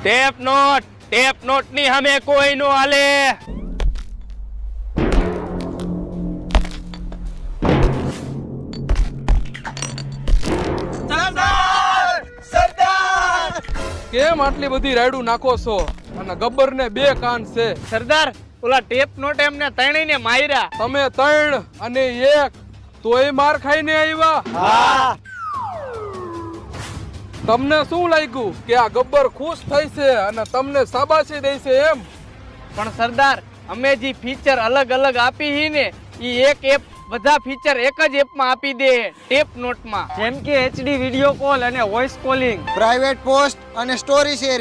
Tap not ની સામે કોઈ નો હાલે. કેમ આટલી બધી રાયડું નાખો છો? અને ગબ્બર ને 2 કાન છે. સરદાર, ઓલા ટેપ નોટ એમને ત્રણેયને માર્યા. તમે 3 અને 1 તોય માર ખાઈને આવ્યા. તમને શું લાગ્યું કે આ ગબ્બર ખુશ થઈ છે અને તમને શાબાશી દે છે એમ? પણ સરદાર, અમે જે ફીચર અલગ અલગ આપી હી ને ઈ એક એપ બધા ફીચર એક જ એપમાં આપી દે ટેપ નોટમાં. જેમ કે HD વિડિયો કોલ અને વોઇસ કોલિંગ, પ્રાઇવેટ પોસ્ટ અને સ્ટોરી શેરિંગ.